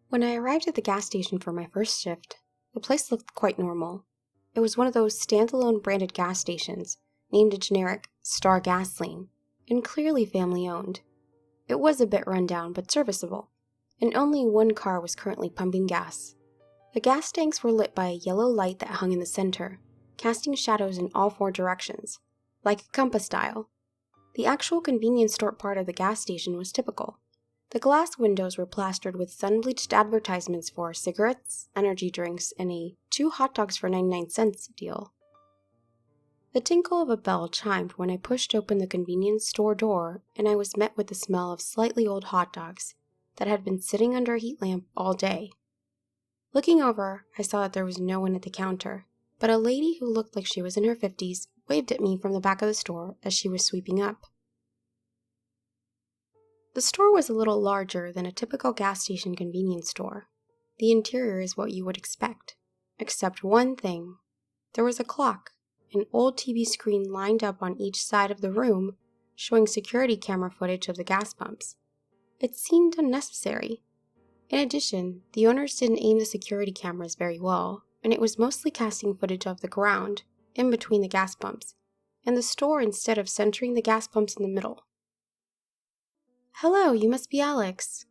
When I arrived at the gas station for my first shift, the place looked quite normal. It was one of those standalone branded gas stations, named a generic Star Gasoline, and clearly family-owned. It was a bit run-down but serviceable, and only one car was currently pumping gas. The gas tanks were lit by a yellow light that hung in the center, casting shadows in all four directions, like a compass dial. The actual convenience store part of the gas station was typical. The glass windows were plastered with sun-bleached advertisements for cigarettes, energy drinks, and a 2 hot dogs for 99 cents deal. The tinkle of a bell chimed when I pushed open the convenience store door, and I was met with the smell of slightly old hot dogs that had been sitting under a heat lamp all day. Looking over, I saw that there was no one at the counter, but a lady who looked like she was in her 50s waved at me from the back of the store as she was sweeping up. The store was a little larger than a typical gas station convenience store. The interior is what you would expect, except one thing. There was a clock, an old TV screen lined up on each side of the room, showing security camera footage of the gas pumps. It seemed unnecessary. In addition, the owners didn't aim the security cameras very well, and it was mostly casting footage of the ground, in between the gas pumps, and the store instead of centering the gas pumps in the middle. "Hello, you must be Alex."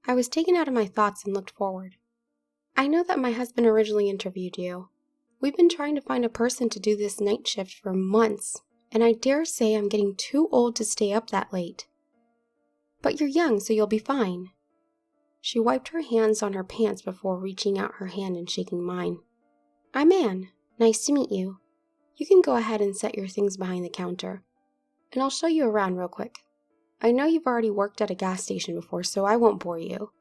I was taken out of my thoughts and looked forward. "I know that my husband originally interviewed you. We've been trying to find a person to do this night shift for months, and I dare say I'm getting too old to stay up that late. But you're young, so you'll be fine." She wiped her hands on her pants before reaching out her hand and shaking mine. "I'm Anne. Nice to meet you. You can go ahead and set your things behind the counter, and I'll show you around real quick. I know you've already worked at a gas station before, so I won't bore you.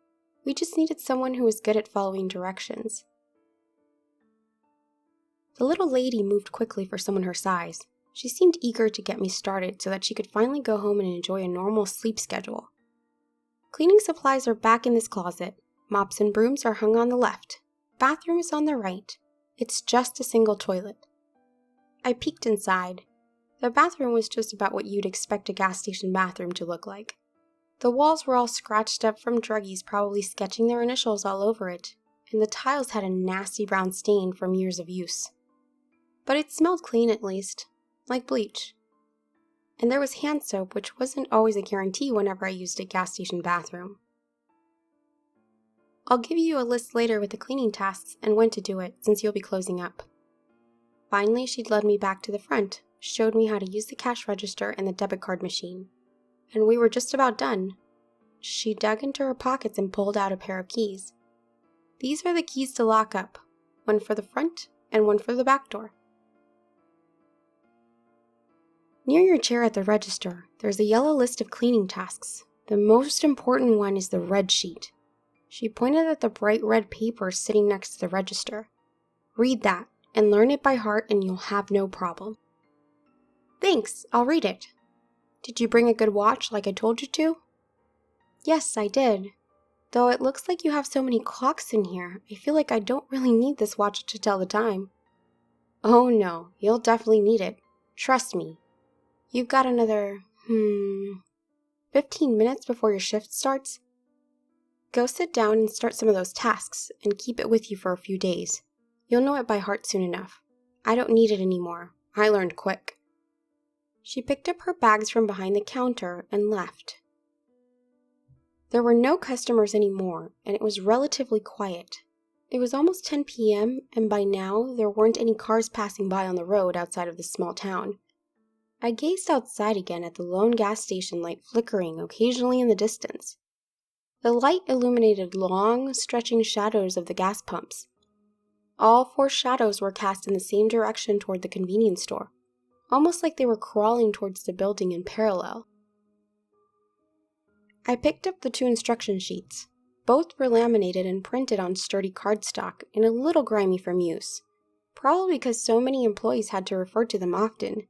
We just needed someone who was good at following directions." The little lady moved quickly for someone her size. She seemed eager to get me started so that she could finally go home and enjoy a normal sleep schedule. "Cleaning supplies are back in this closet. Mops and brooms are hung on the left. Bathroom is on the right. It's just a single toilet." I peeked inside. The bathroom was just about what you'd expect a gas station bathroom to look like. The walls were all scratched up from druggies probably sketching their initials all over it, and the tiles had a nasty brown stain from years of use. But it smelled clean at least, like bleach. And there was hand soap, which wasn't always a guarantee whenever I used a gas station bathroom. "I'll give you a list later with the cleaning tasks and when to do it, since you'll be closing up." Finally, she'd led me back to the front, showed me how to use the cash register and the debit card machine, and we were just about done. She dug into her pockets and pulled out a pair of keys. "These are the keys to lock up, one for the front and one for the back door." Near your chair at the register, there's a yellow list of cleaning tasks. The most important one is the red sheet. She pointed at the bright red paper sitting next to the register. "Read that, and learn it by heart, and you'll have no problem." "Thanks, I'll read it." "Did you bring a good watch like I told you to?" "Yes, I did. Though it looks like you have so many clocks in here, I feel like I don't really need this watch to tell the time." "Oh no, you'll definitely need it. Trust me. You've got another, 15 minutes before your shift starts. Go sit down and start some of those tasks, and keep it with you for a few days. You'll know it by heart soon enough. I don't need it anymore. I learned quick." She picked up her bags from behind the counter and left. There were no customers anymore, and it was relatively quiet. It was almost 10 p.m., and by now there weren't any cars passing by on the road outside of this small town. I gazed outside again at the lone gas station light flickering occasionally in the distance. The light illuminated long, stretching shadows of the gas pumps. All 4 shadows were cast in the same direction toward the convenience store, almost like they were crawling towards the building in parallel. I picked up the 2 instruction sheets. Both were laminated and printed on sturdy cardstock and a little grimy from use, probably because so many employees had to refer to them often.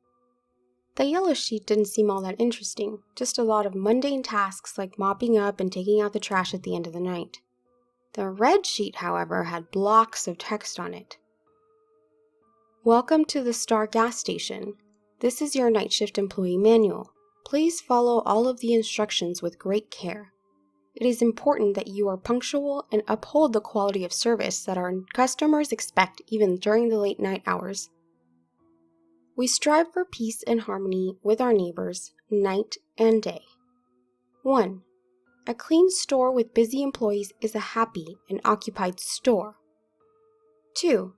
The yellow sheet didn't seem all that interesting, just a lot of mundane tasks like mopping up and taking out the trash at the end of the night. The red sheet, however, had blocks of text on it. Welcome to the Star gas station. This is your night shift employee manual. Please follow all of the instructions with great care. It is important that you are punctual and uphold the quality of service that our customers expect even during the late night hours. We strive for peace and harmony with our neighbors, night and day. 1. A clean store with busy employees is a happy and occupied store. 2.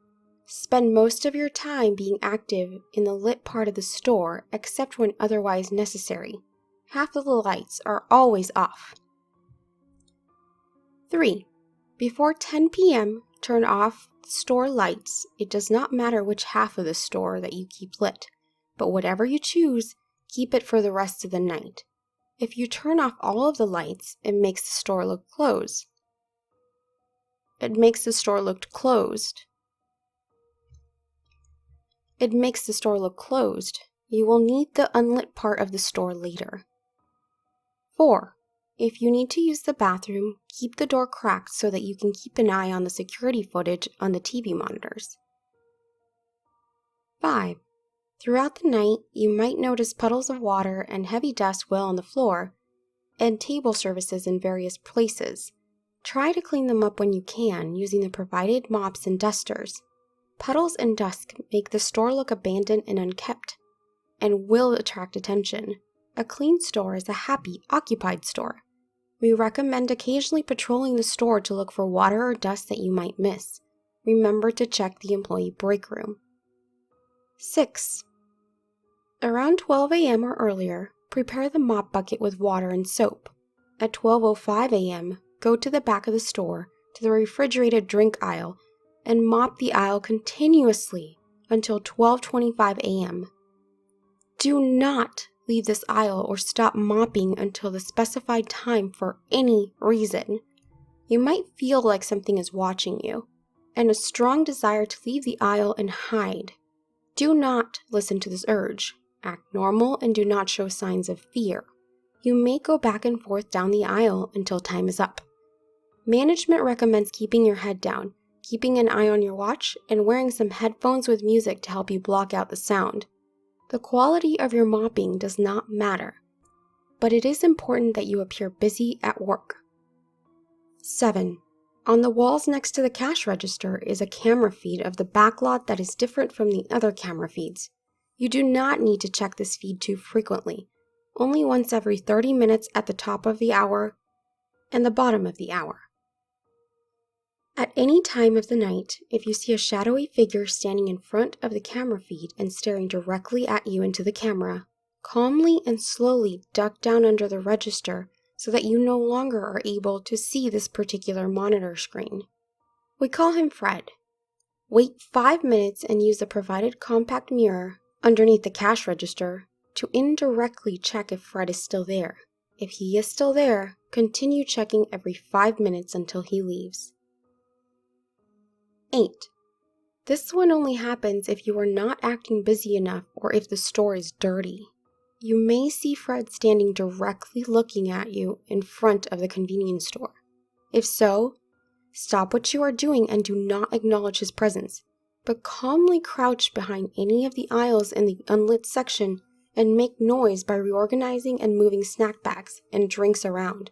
Spend most of your time being active in the lit part of the store except when otherwise necessary. Half of the lights are always off. 3. Before 10 p.m., turn off store lights. It does not matter which half of the store that you keep lit, but whatever you choose, keep it for the rest of the night. If you turn off all of the lights, it makes the store look closed. It makes the store look closed. You will need the unlit part of the store later. 4. If you need to use the bathroom, keep the door cracked so that you can keep an eye on the security footage on the TV monitors. 5. Throughout the night, you might notice puddles of water and heavy dust well on the floor and table surfaces in various places. Try to clean them up when you can using the provided mops and dusters. Puddles and dust make the store look abandoned and unkept and will attract attention. A clean store is a happy, occupied store. We recommend occasionally patrolling the store to look for water or dust that you might miss. Remember to check the employee break room. 6. Around 12 a.m. or earlier, prepare the mop bucket with water and soap. At 12:05 a.m., go to the back of the store to the refrigerated drink aisle and mop the aisle continuously until 12:25 a.m. Do not leave this aisle or stop mopping until the specified time for any reason. You might feel like something is watching you, and a strong desire to leave the aisle and hide. Do not listen to this urge. Act normal and do not show signs of fear. You may go back and forth down the aisle until time is up. Management recommends keeping your head down, keeping an eye on your watch, and wearing some headphones with music to help you block out the sound. The quality of your mopping does not matter, but it is important that you appear busy at work. 7. On the walls next to the cash register is a camera feed of the backlot that is different from the other camera feeds. You do not need to check this feed too frequently, only once every 30 minutes at the top of the hour and the bottom of the hour. At any time of the night, if you see a shadowy figure standing in front of the camera feed and staring directly at you into the camera, calmly and slowly duck down under the register so that you no longer are able to see this particular monitor screen. We call him Fred. Wait 5 minutes and use the provided compact mirror underneath the cash register to indirectly check if Fred is still there. If he is still there, continue checking every 5 minutes until he leaves. 8. This one only happens if you are not acting busy enough or if the store is dirty. You may see Fred standing directly looking at you in front of the convenience store. If so, stop what you are doing and do not acknowledge his presence, but calmly crouch behind any of the aisles in the unlit section and make noise by reorganizing and moving snack bags and drinks around.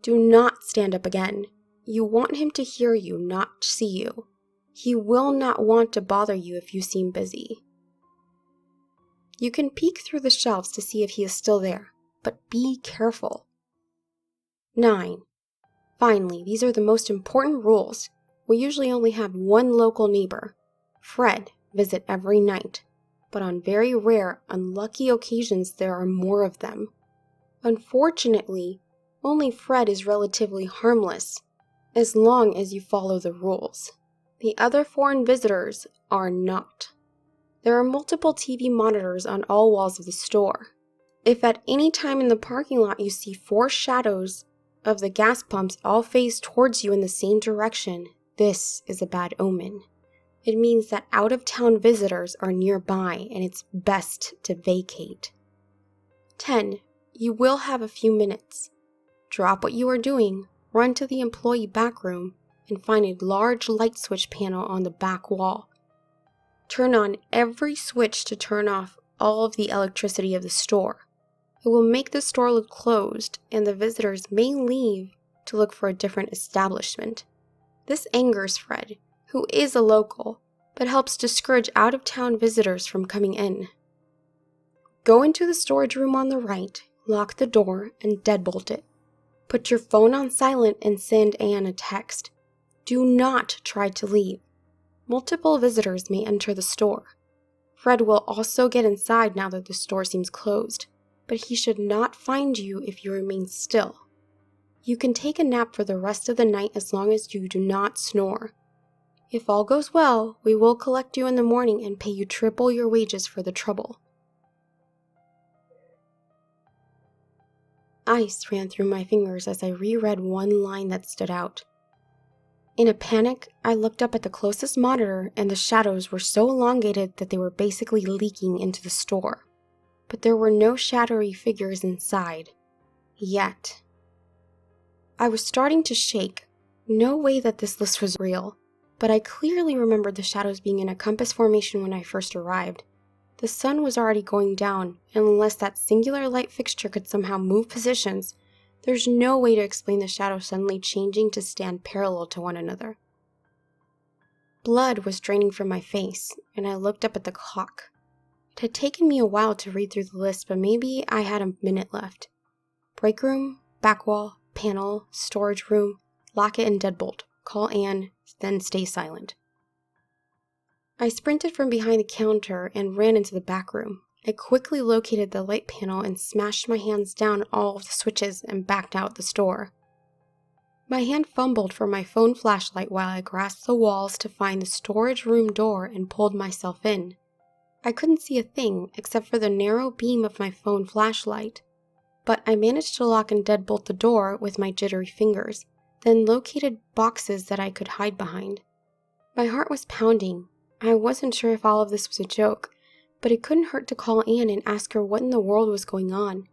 Do not stand up again. You want him to hear you, not see you. He will not want to bother you if you seem busy. You can peek through the shelves to see if he is still there, but be careful. 9. Finally, these are the most important rules. We usually only have one local neighbor. Fred visit every night, but on very rare, unlucky occasions there are more of them. Unfortunately, only Fred is relatively harmless, as long as you follow the rules. The other foreign visitors are not. There are multiple TV monitors on all walls of the store. If at any time in the parking lot you see 4 shadows of the gas pumps all face towards you in the same direction, this is a bad omen. It means that out-of-town visitors are nearby and it's best to vacate. 10. You will have a few minutes. Drop what you are doing, run to the employee back room, and find a large light switch panel on the back wall. Turn on every switch to turn off all of the electricity of the store. It will make the store look closed, and the visitors may leave to look for a different establishment. This angers Fred, who is a local, but helps discourage out-of-town visitors from coming in. Go into the storage room on the right, lock the door, and deadbolt it. Put your phone on silent and send Anne a text. Do not try to leave. Multiple visitors may enter the store. Fred will also get inside now that the store seems closed, but he should not find you if you remain still. You can take a nap for the rest of the night as long as you do not snore. If all goes well, we will collect you in the morning and pay you triple your wages for the trouble. Ice ran through my fingers as I reread one line that stood out. In a panic, I looked up at the closest monitor, and the shadows were so elongated that they were basically leaking into the store. But there were no shadowy figures inside. Yet. I was starting to shake. No way that this list was real, but I clearly remembered the shadows being in a compass formation when I first arrived. The sun was already going down, and unless that singular light fixture could somehow move positions, there's no way to explain the shadows suddenly changing to stand parallel to one another. Blood was draining from my face, and I looked up at the clock. It had taken me a while to read through the list, but maybe I had a minute left. Break room, back wall, panel, storage room, lock it and deadbolt, call Anne, then stay silent. I sprinted from behind the counter and ran into the back room. I quickly located the light panel and smashed my hands down all of the switches and backed out the store. My hand fumbled for my phone flashlight while I grasped the walls to find the storage room door and pulled myself in. I couldn't see a thing except for the narrow beam of my phone flashlight, but I managed to lock and deadbolt the door with my jittery fingers, then located boxes that I could hide behind. My heart was pounding. I wasn't sure if all of this was a joke, but it couldn't hurt to call Anne and ask her what in the world was going on.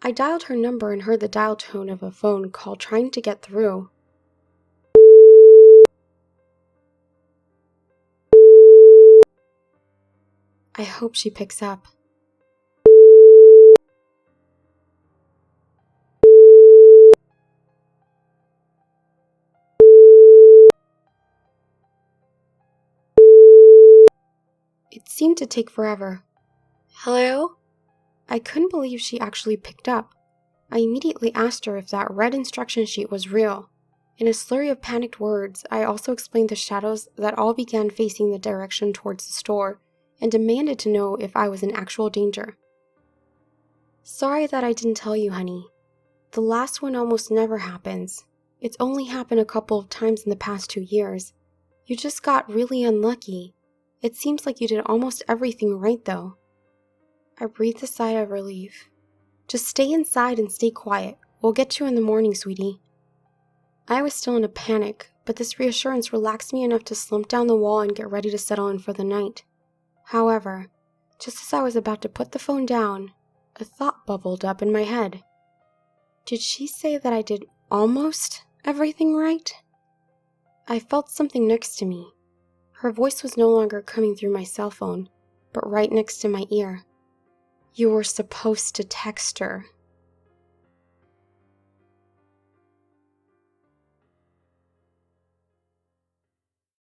I dialed her number and heard the dial tone of a phone call trying to get through. I hope she picks up. It seemed to take forever. Hello? I couldn't believe she actually picked up. I immediately asked her if that red instruction sheet was real. In a slurry of panicked words, I also explained the shadows that all began facing the direction towards the store, and demanded to know if I was in actual danger. Sorry that I didn't tell you, honey. The last one almost never happens. It's only happened a couple of times in the past 2 years. You just got really unlucky. It seems like you did almost everything right, though. I breathed a sigh of relief. Just stay inside and stay quiet. We'll get you in the morning, sweetie. I was still in a panic, but this reassurance relaxed me enough to slump down the wall and get ready to settle in for the night. However, just as I was about to put the phone down, a thought bubbled up in my head. Did she say that I did almost everything right? I felt something next to me. Her voice was no longer coming through my cell phone, but right next to my ear. You were supposed to text her.